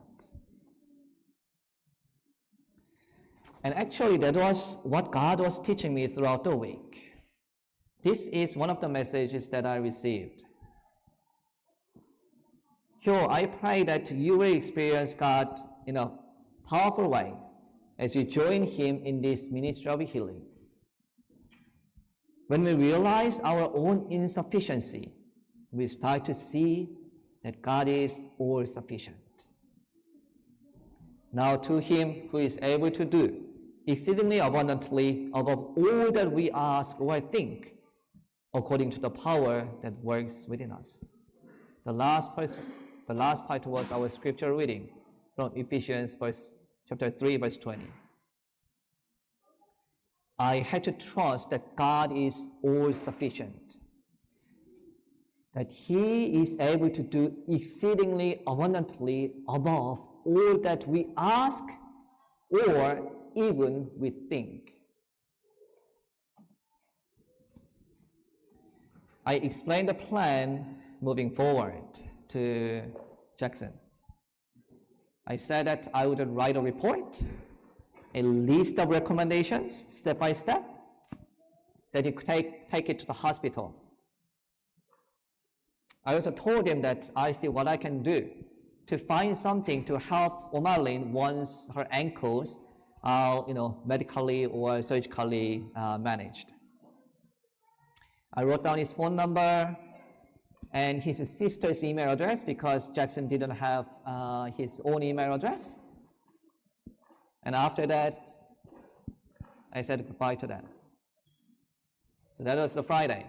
And actually, that was what God was teaching me throughout the week. This is one of the messages that I received. Hyo, I pray that you will experience God in a powerful way as you join Him in this ministry of healing. When we realize our own insufficiency, we start to see that God is all sufficient. Now to Him who is able to do exceedingly abundantly above all that we ask or think, according to the power that works within us. The last part was our scripture reading from Ephesians chapter 3, verse 20. I had to trust that God is all sufficient, that He is able to do exceedingly abundantly above all that we ask or even we think. I explained the plan moving forward to Jackson. I said that I would write a report, a list of recommendations, step by step, that he could take it to the hospital. I also told him that I see what I can do to find something to help Omalin once her ankles are, medically or surgically managed. I wrote down his phone number and his sister's email address because Jackson didn't have his own email address. And after that, I said goodbye to them. So that was the Friday.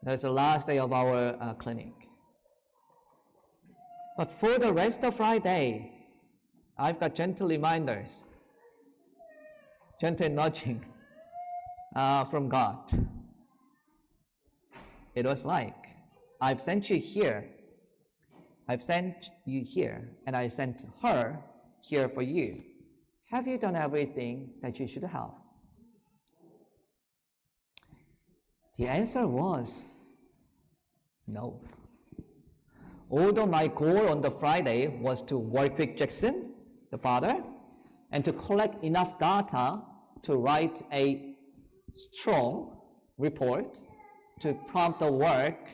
That was the last day of our clinic. But for the rest of Friday, I've got gentle reminders, gentle nudging from God. It was like, I've sent you here, and I sent her here for you. Have you done everything that you should have? The answer was no. Although my goal on the Friday was to work with Jackson, the father, and to collect enough data to write a strong report to prompt the work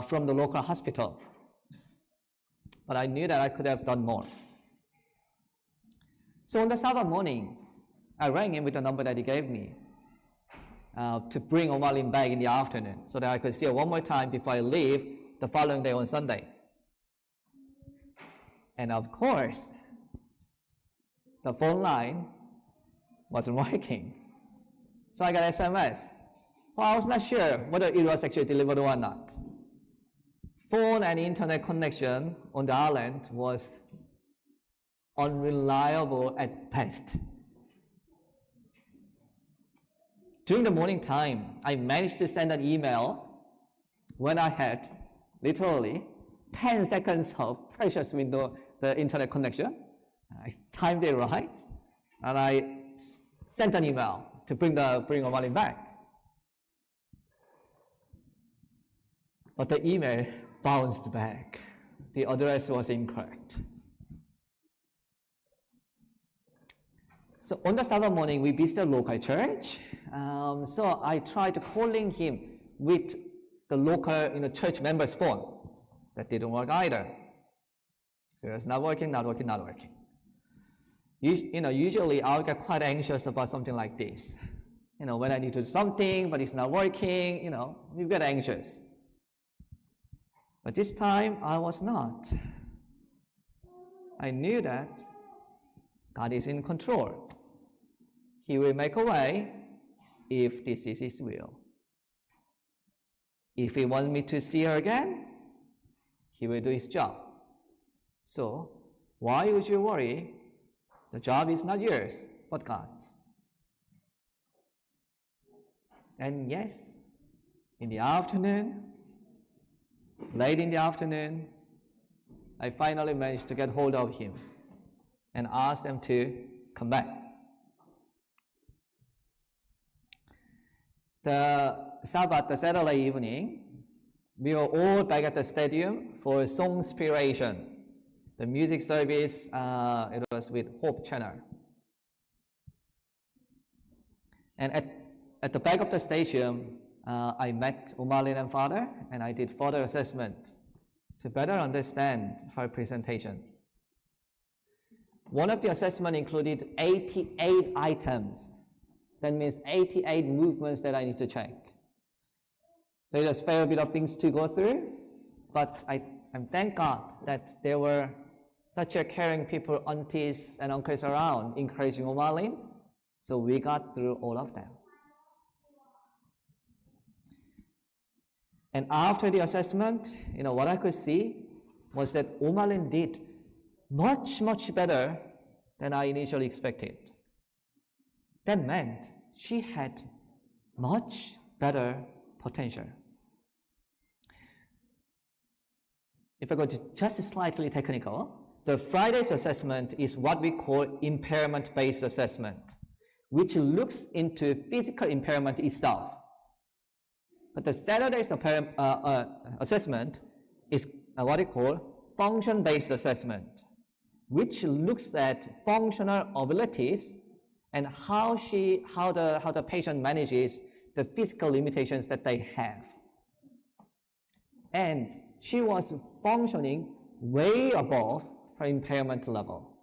from the local hospital. But I knew that I could have done more. So on the Sabbath morning, I rang him with the number that he gave me to bring Omalin back in the afternoon so that I could see her one more time before I leave the following day on Sunday. And of course, the phone line wasn't working. So I got SMS. Well, I was not sure whether it was actually delivered or not. Phone and internet connection on the island was unreliable at best. During the morning time, I managed to send an email when I had literally 10 seconds of precious window, the internet connection. I timed it right, and I sent an email to bring Omalin back. But the email bounced back. The address was incorrect. So on the Sabbath morning, we visited a local church. So I tried calling him with the local church member's phone. That didn't work either. So it was not working. Usually I'll get quite anxious about something like this. When I need to do something, but it's not working, we get anxious. But this time, I was not. I knew that God is in control. He will make a way if this is His will. If He wants me to see her again, He will do His job. So, why would you worry? The job is not yours, but God's. And yes, in the afternoon, late in the afternoon, I finally managed to get hold of him and asked him to come back. The Saturday evening, we were all back at the stadium for Songspiration. The music service, it was with Hope Channel. And at the back of the stadium, I met Omalin and father, and I did further assessment to better understand her presentation. One of the assessment included 88 items. That means 88 movements that I need to check. So there's a fair bit of things to go through, but I'm thank God that there were such a caring people, aunties and uncles around, encouraging Omalin, so we got through all of them. And after the assessment, what I could see was that Omalin did much, much better than I initially expected. That meant she had much better potential. If I go to just slightly technical, the Friday's assessment is what we call impairment-based assessment, which looks into physical impairment itself. But the Saturday's assessment is what we call function-based assessment, which looks at functional abilities and how the patient manages the physical limitations that they have. And she was functioning way above her impairment level.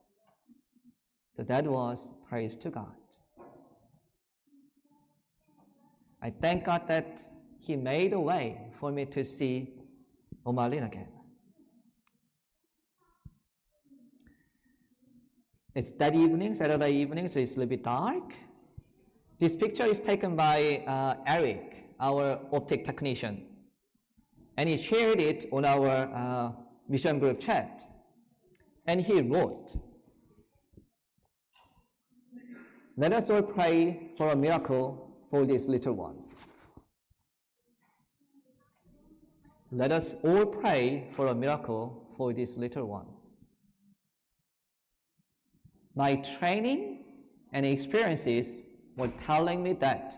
So that was praise to God. I thank God that He made a way for me to see Omalin again. It's that evening, Saturday evening, so it's a little bit dark. This picture is taken by Eric, our optic technician, and he shared it on our mission group chat. And he wrote, "Let us all pray for a miracle for this little one." Let us all pray for a miracle for this little one. My training and experiences were telling me that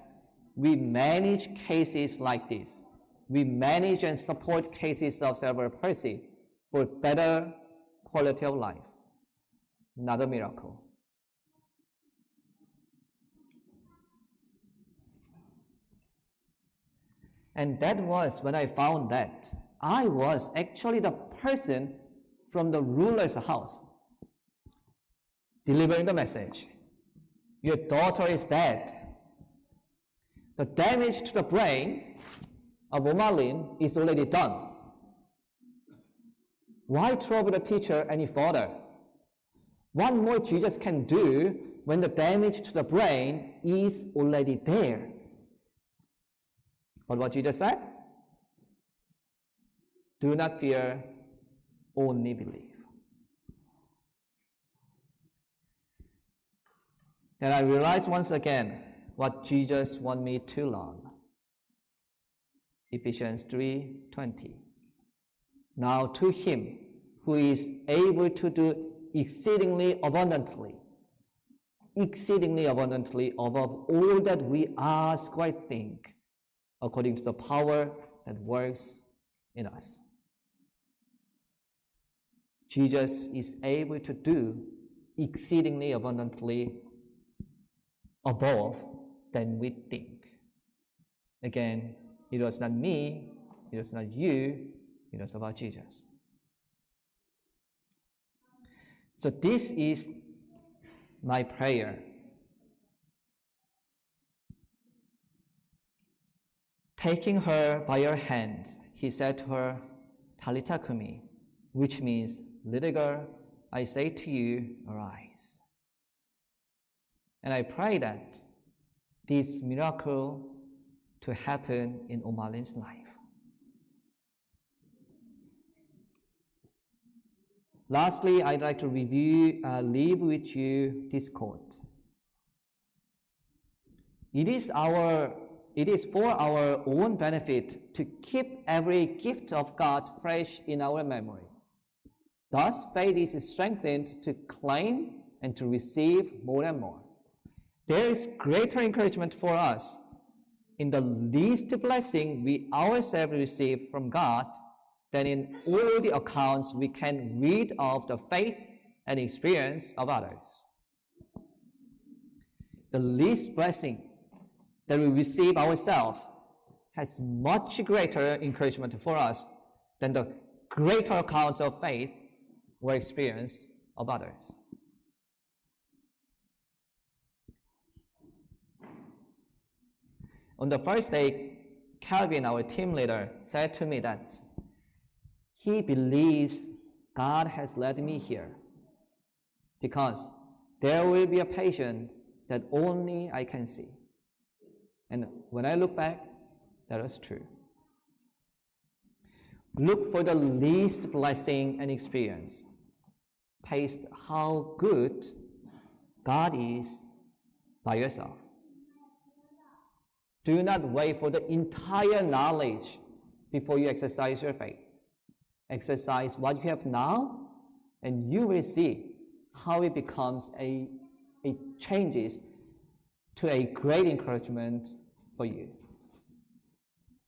we manage cases like this. We manage and support cases of cerebral palsy for better quality of life. Another miracle. And that was when I found that I was actually the person from the ruler's house delivering the message. Your daughter is dead. The damage to the brain of Omalin is already done. Why trouble the teacher any further? What more Jesus can do when the damage to the brain is already there? But what Jesus said? Do not fear, only believe. Then I realized once again what Jesus wants me to learn. Ephesians 3:20. Now to Him who is able to do exceedingly abundantly above all that we ask or think, according to the power that works in us. Jesus is able to do exceedingly abundantly above than we think. Again, it was not me, it was not you, it was about Jesus. So this is my prayer. Taking her by her hand, he said to her, Talita Kumi, which means, little girl, I say to you, arise. And I pray that this miracle to happen in Omalin's life. Lastly, I'd like to leave with you this quote. It is for our own benefit to keep every gift of God fresh in our memory. Thus, faith is strengthened to claim and to receive more and more. There is greater encouragement for us in the least blessing we ourselves receive from God than in all the accounts we can read of the faith and experience of others. The least blessing that we receive ourselves has much greater encouragement for us than the greater accounts of faith or experience of others. On the first day, Calvin, our team leader, said to me that he believes God has led me here because there will be a patient that only I can see. And when I look back, that was true. Look for the least blessing and experience. Taste how good God is by yourself. Do not wait for the entire knowledge before you exercise your faith. Exercise what you have now, and you will see how it becomes it changes to a great encouragement for you.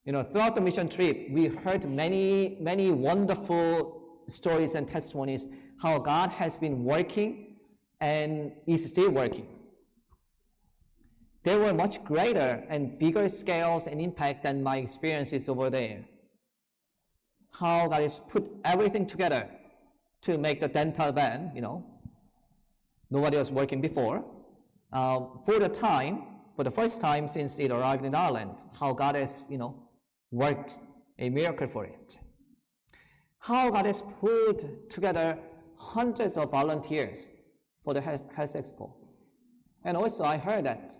Throughout the mission trip, we heard many, many wonderful stories and testimonies how God has been working and is still working. They were much greater and bigger scales and impact than my experiences over there. How God has put everything together to make the dental van, nobody was working before. For the first time since it arrived in Ireland, how God has, worked a miracle for it. How God has put together hundreds of volunteers for the Health Expo. And also I heard that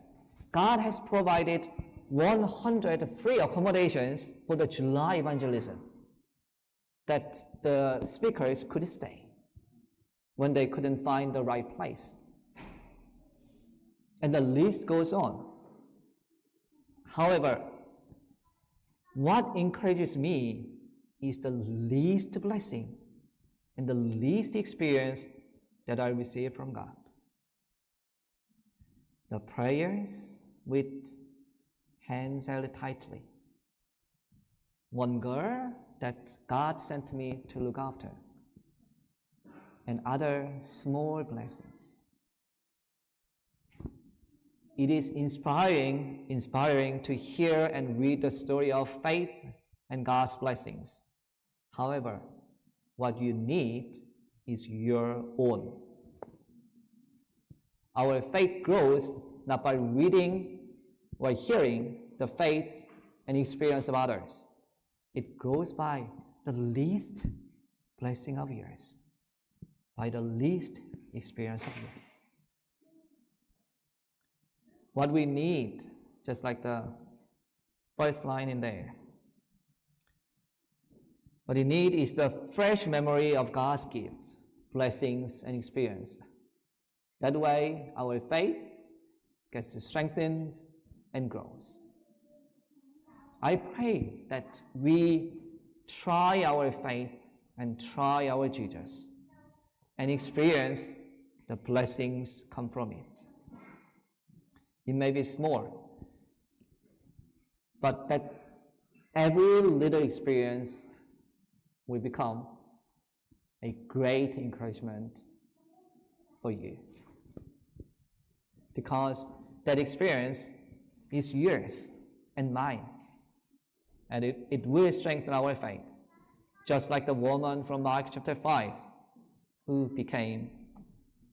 God has provided 100 free accommodations for the July evangelism, that the speakers could stay when they couldn't find the right place. And the list goes on. However, what encourages me is the least blessing and the least experience that I receive from God. The prayers with hands held tightly. One girl that God sent me to look after, and other small blessings. It is inspiring to hear and read the story of faith and God's blessings. However, what you need is your own. Our faith grows not by reading or hearing the faith and experience of others. It grows by the least blessing of yours, by the least experience of yours. What we need, just like the first line in there, what we need is the fresh memory of God's gifts, blessings, and experience. That way, our faith gets strengthened and grows. I pray that we try our faith and try our Jesus and experience the blessings come from it. It may be small, but that every little experience will become a great encouragement for you. Because that experience is yours and mine. And it will strengthen our faith. Just like the woman from Mark chapter 5 who became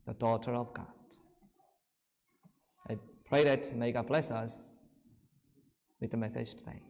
the daughter of God. I pray that may God bless us with the message today.